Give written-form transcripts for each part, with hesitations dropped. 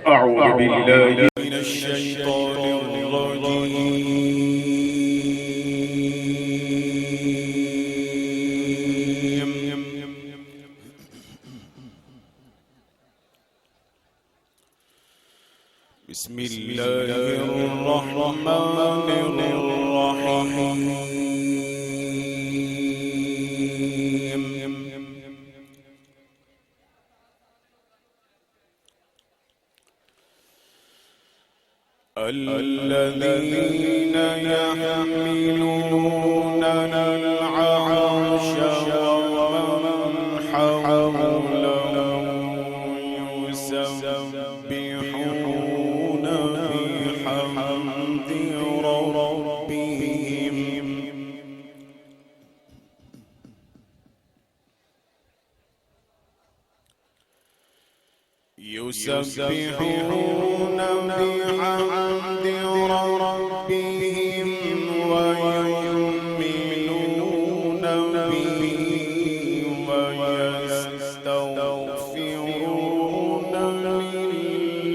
أعوذ بالله من الشيطان الرجيم. بسم الله الرحمن الرحيم. الذين يحملون العرش ومن حوله يسبحون بحمد ربهم ويؤمنون به ويستغفرون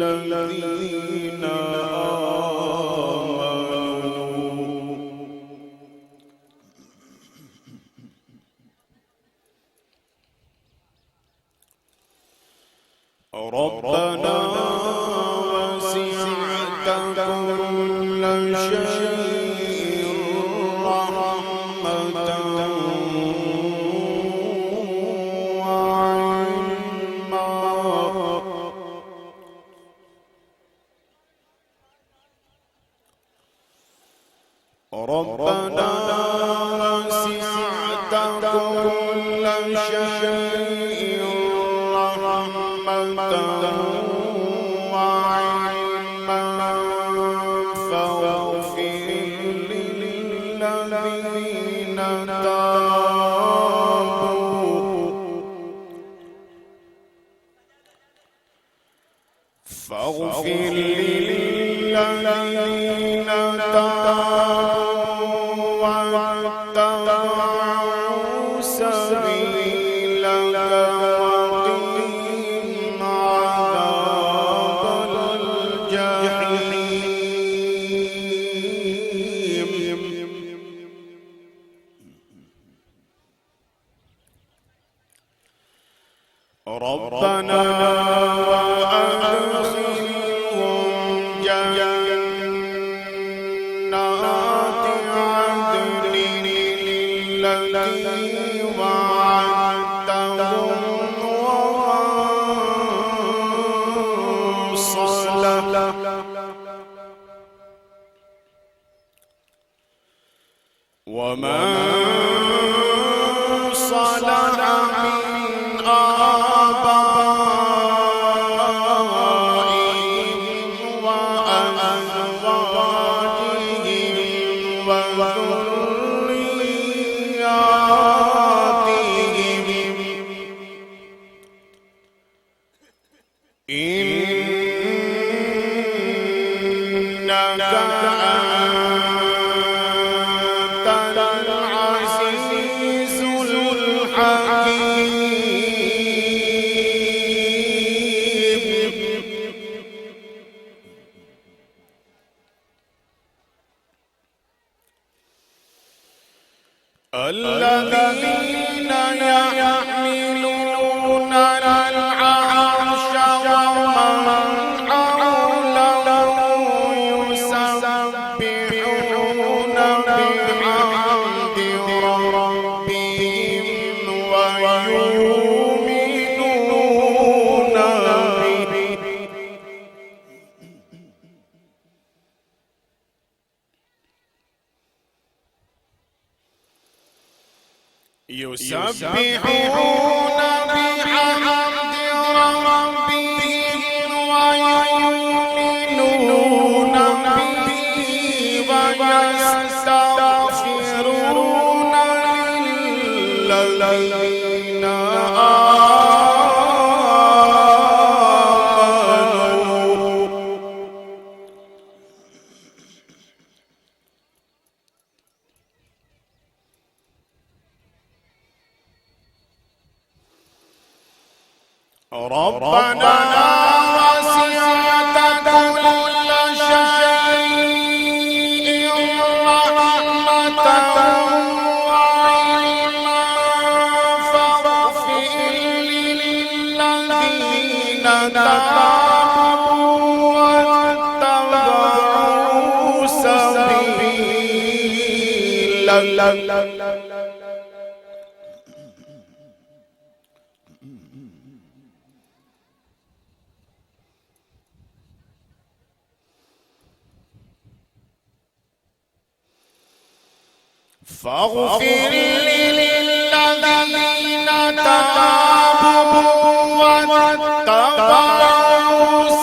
للذين آمنوا. ربنا وسعت كل شيء رحمة وعلما. ربنا وسعت كل شيء رحمة وعلما فاغفر للذين تابوا واتبعوا سبيلك وقهم عذاب الجحيم. ربنا وأدخلهم جنات عدن التي وعدتهم ومن صلح من آبائهم وأزواجهم وذرياتهم إنك أنت العزيز الحكيم. الذين يحملون العرش ومن حوله يسبحون بحمد ربهم ويؤمنون به يسبحون بحمد ربهم ويؤمنون به ويستغفرون للذين آمنوا. ربنا وسعت واتبعوا سبيل فاغفر للذين تابوا واتبعوا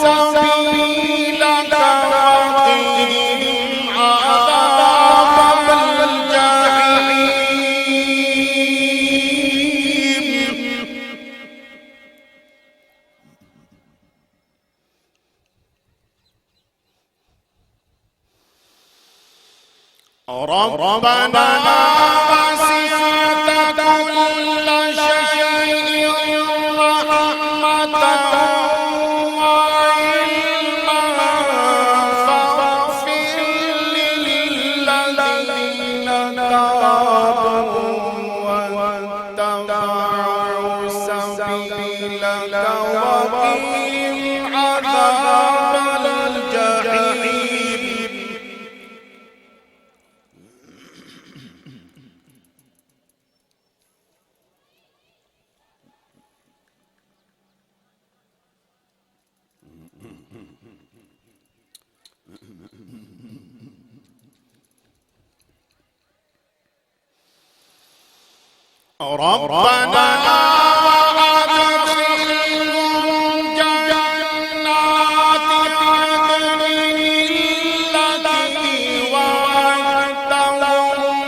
سبيلك وقهم عذاب الجحيم ربنا وسعت كل شيء رحمة وعلما فاغفر للذين تابوا واتبعوا سبيلك وقهم عذاب الجحيم ربنا وأدخلهم جنات عدن التي وعدتهم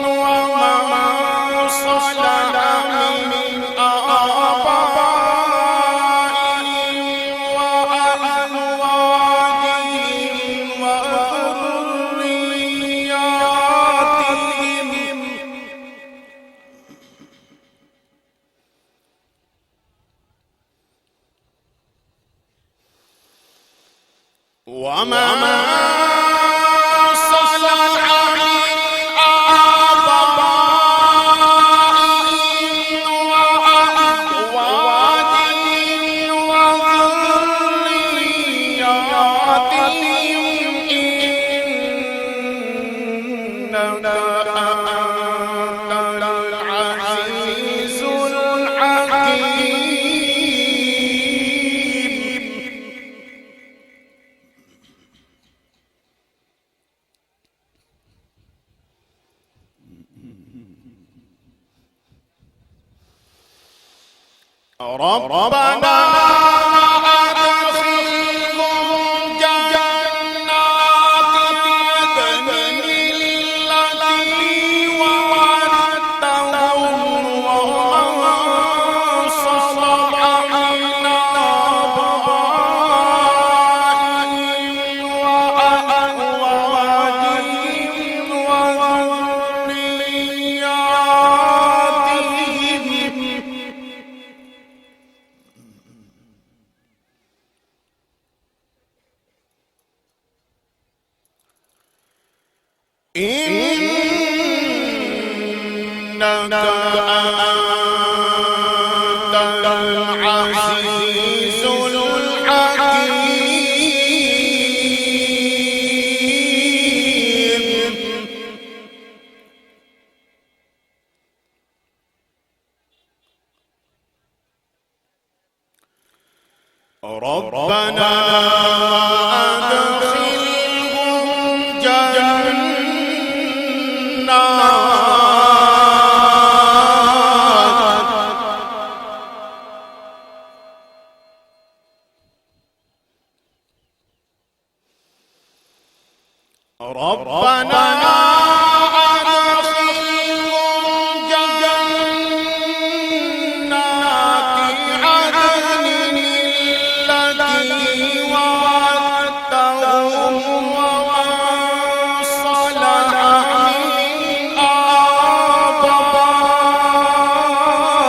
ومن صلح من آبائهم وأزواجهم وذرياتهم ومن صلح من آبائهم وأزواجهم وذرياتهم إنك أنت العزيز الحكيم ربنا وأدخلهم جنات عدن التي وعدتهم ومن صلح من آبائهم وأزواجهم وذرياتهم إنك أنت العزيز الحكيم ربنا أدخلهم ربنا أدخلهم جنات عدن التي وعدتهم ومن صلح من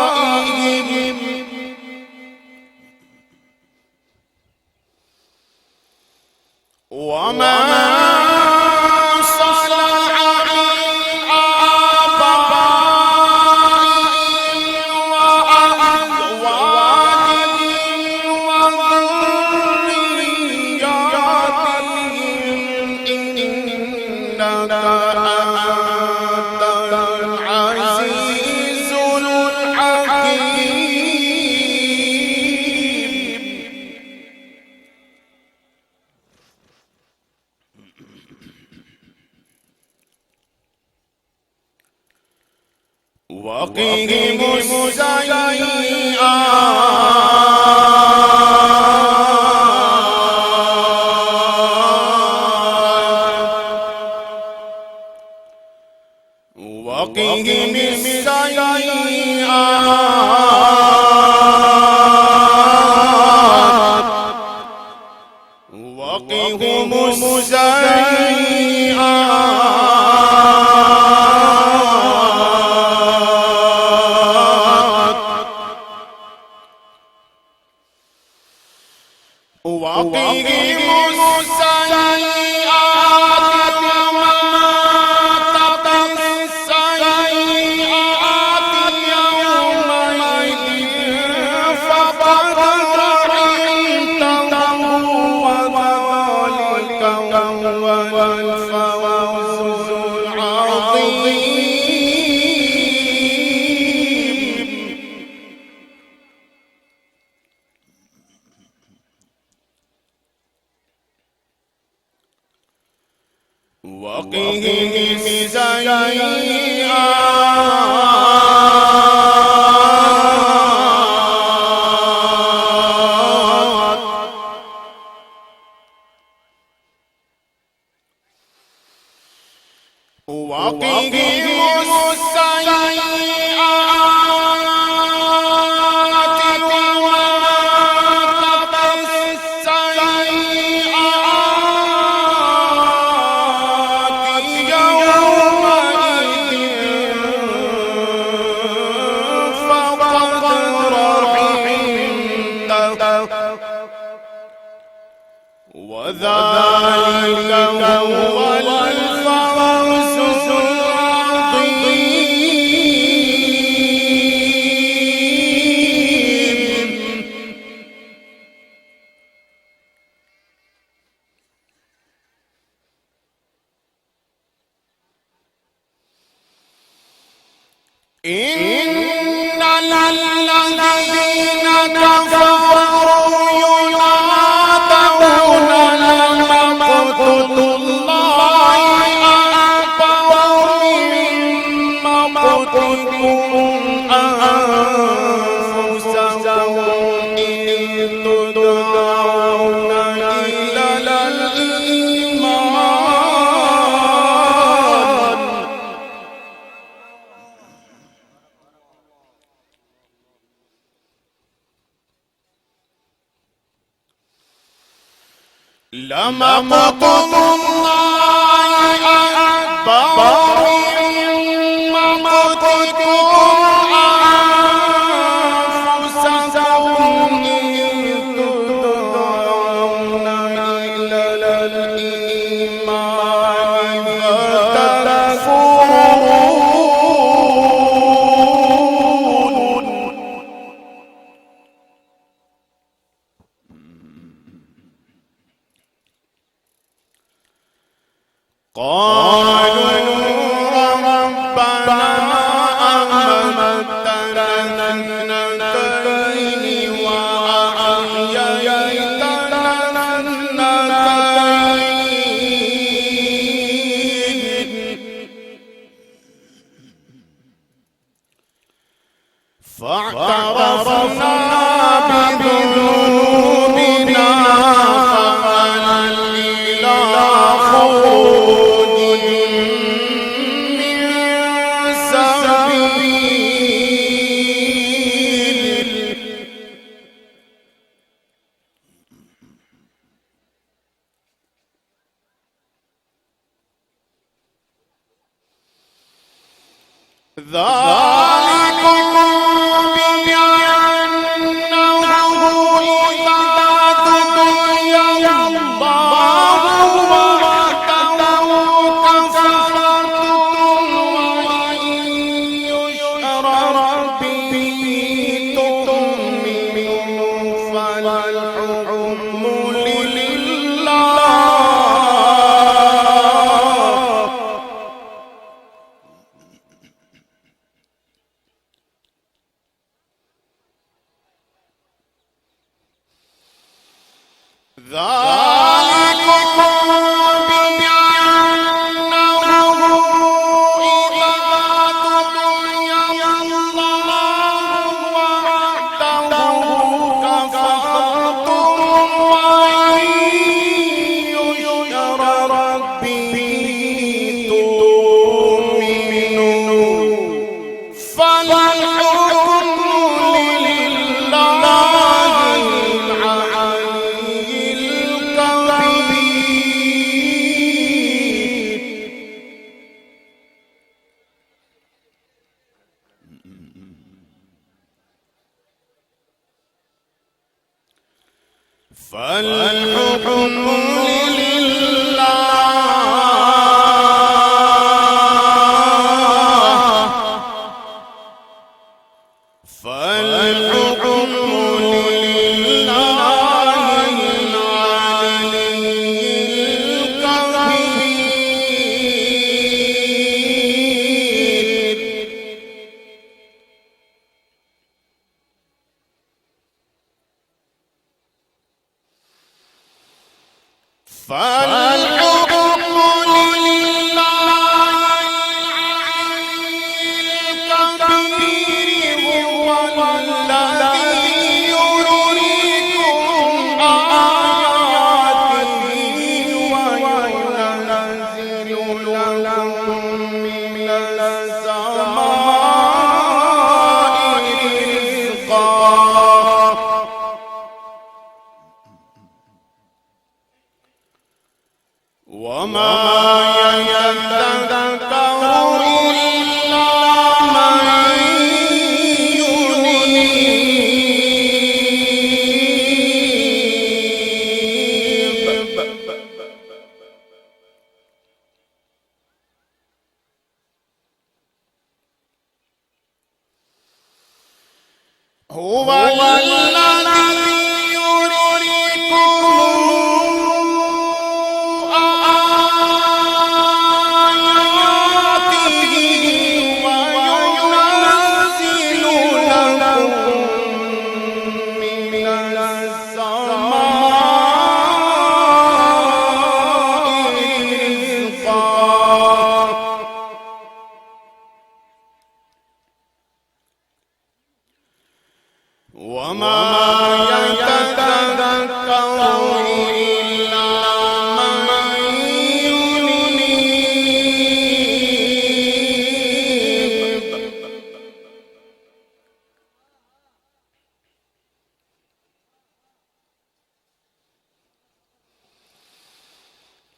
آبائهم ومن صلح من آبائهم وأزواجهم وقهم السيئات وقهم وذلك هو الفوز العظيم. إن الذين كفروا ينادون لمقت الله أكبر من مقتكم أنفسكم إذ تدعون إلى الإيمان. لمقت الله أكبر من مقتكم أنفسكم إذ تدعون إلى الإيمان فتكفرون. قالوا ربنا أمتنا اثنتين وأحييتنا اثنتين فاعترفنا بذنوبنا فهل إلى خروج من سبيل. ذلكم بأنه إذا دعي الله وحده كفرتم وإن يشرك به تؤمنوا فالحكم لله. ذلكم بأنه إذا دعي فالحكم لله فالحكم هو الذي يريكم آياته وينزل لكم من السماء رزقا وما يتذكر إلا من ينيب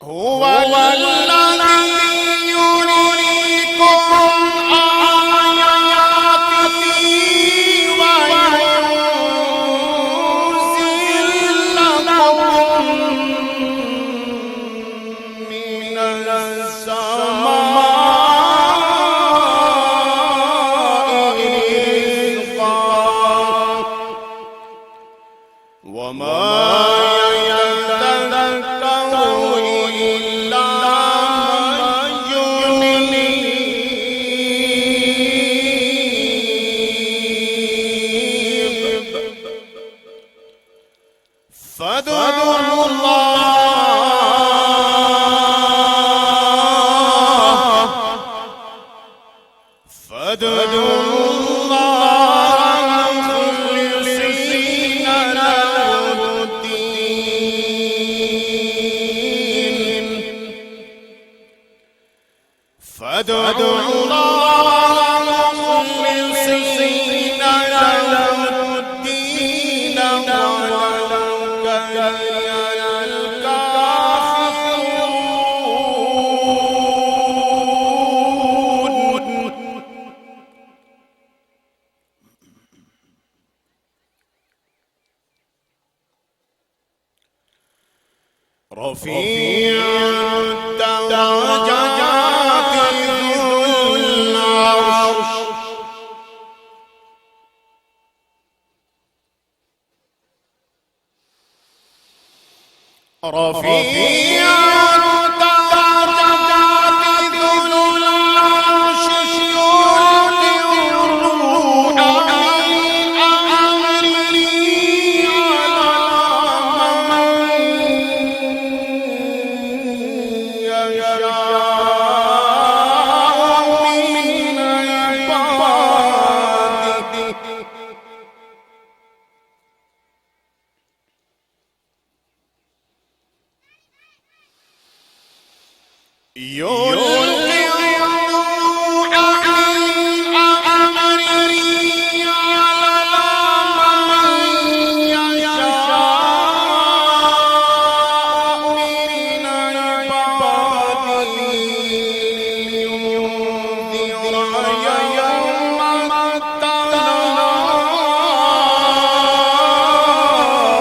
هو الذي يريكم آياته وينزل لكم من السماء رزقا وما يتذكر إلا من ينيب فادعوا الله مخلصين له الدين فادعوا الله مخلصين له الدين ولو كره الكافرون رفيع الدرجات ذو العرش رفيع الدرجات ذو العرش يلقي الروح من أمره على من عباده يلقي الروح من أمره على من يشاء من عباده لينذر يوم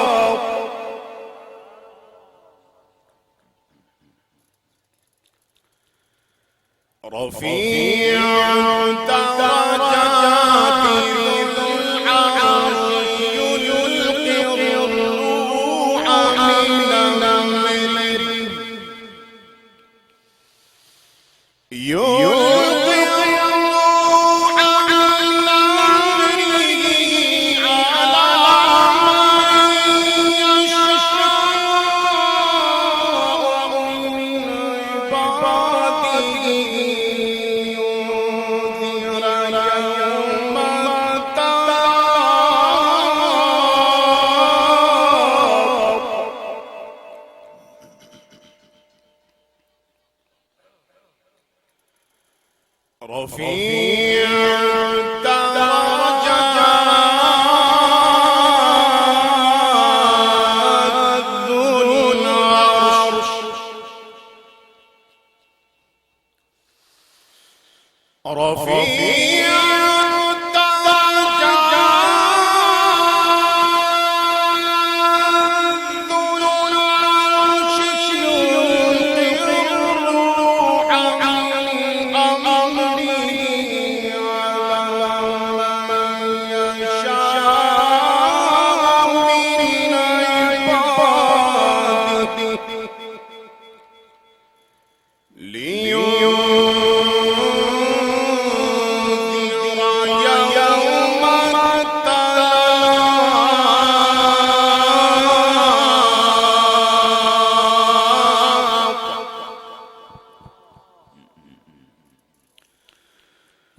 التلاق. رفيع درجات ذو العرش يلقي الروح من أمره يلقي الروح من أمره على من يشاء من عباده ينذر يوم التلاق رفيع درجات ذو العرش رفيع درجات ذو العرش يلقي الروح من أمره على من يشاء من عباده لينذر يوم التلاق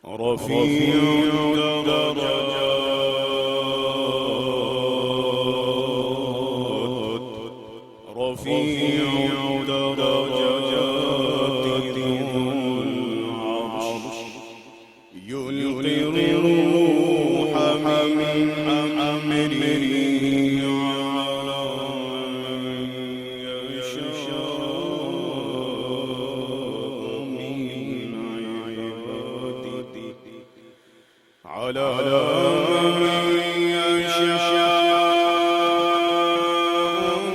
رفيع درجات رفيع درجات ذو العرش يلقي الروح من أمره على من يشاء من عباده على من يشاء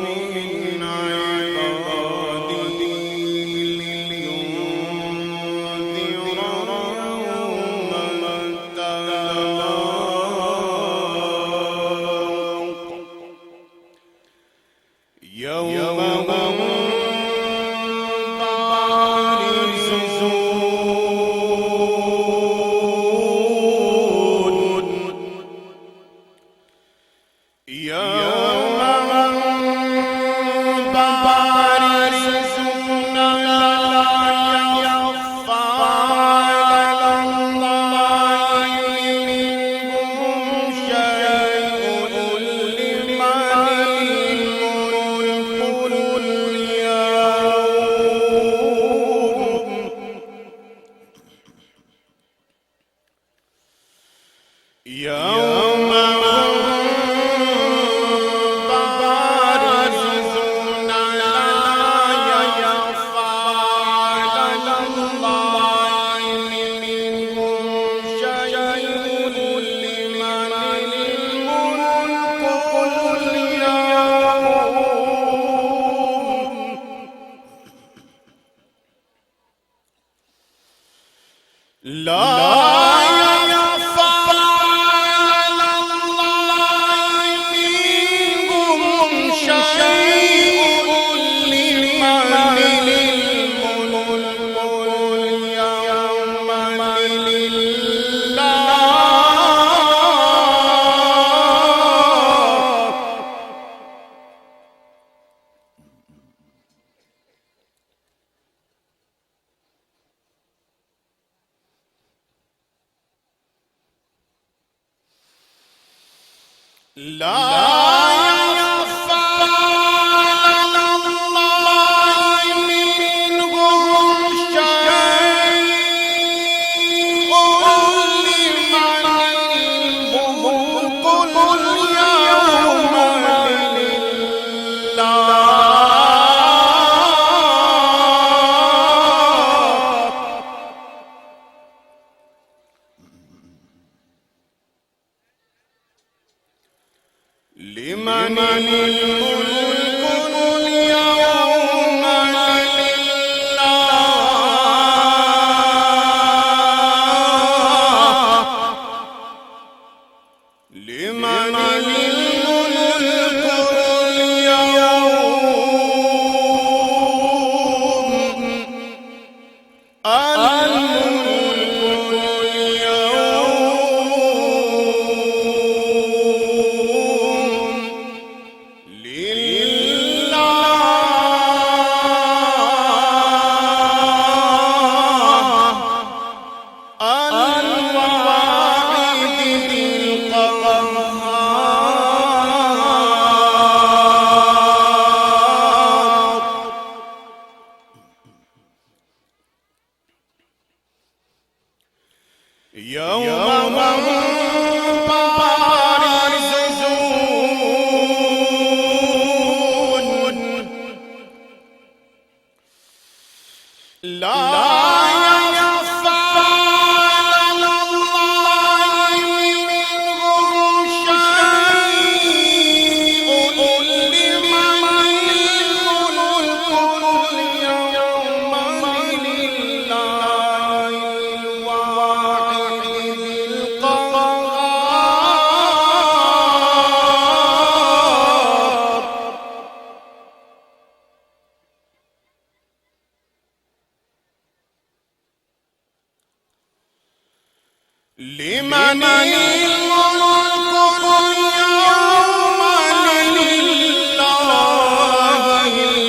من عباده لينذر يوم التلاق يوم هم بارزون يوم هم بارزون لا يخفى على الله منهم شيء لمن الملك اليوم يوم هم بارزون لا يخفى على الله منهم شيء لمن الملك اليوم لا يخفى على الله منهم شيء لمن الملك اليوم لله لا يخفى على الله منهم شيء لمن الملك اليوم لله لمن يوم هم بارزون لا يخفى على الله منهم شيء لمن الملك اليوم لله الواحد القهار لمن الملك اليوم لله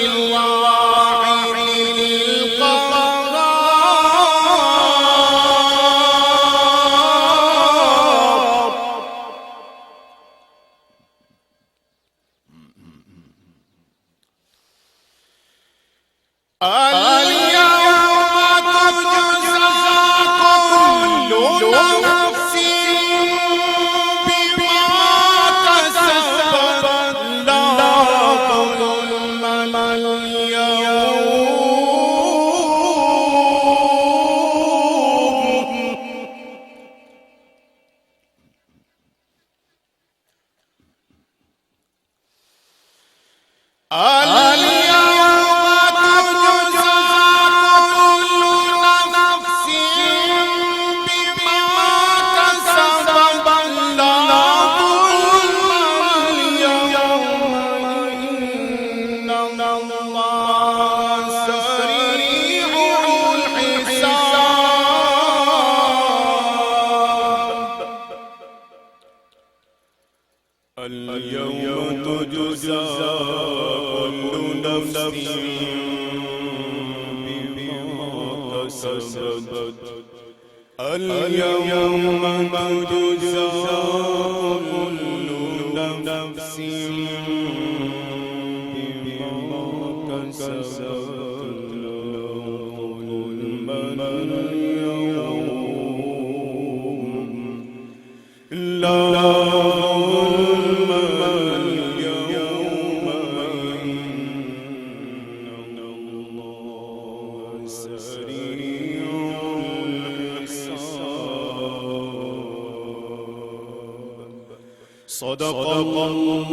الواحد القهار اليوم تجزى كل نفس بما كسبت لا ظلم اليوم اليوم تجزى كل نفس بما كسبت لا ظلم اليوم إن الله سريع الحساب اليوم تجزى كل نفس بما كسبت اليوم تجزى كل نفس بما كسبت لا ظلم اليوم لا ظلم اليوم إن الله سريع الحساب صدق الله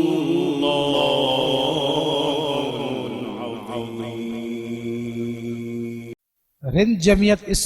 العظيم. Ren Jamiat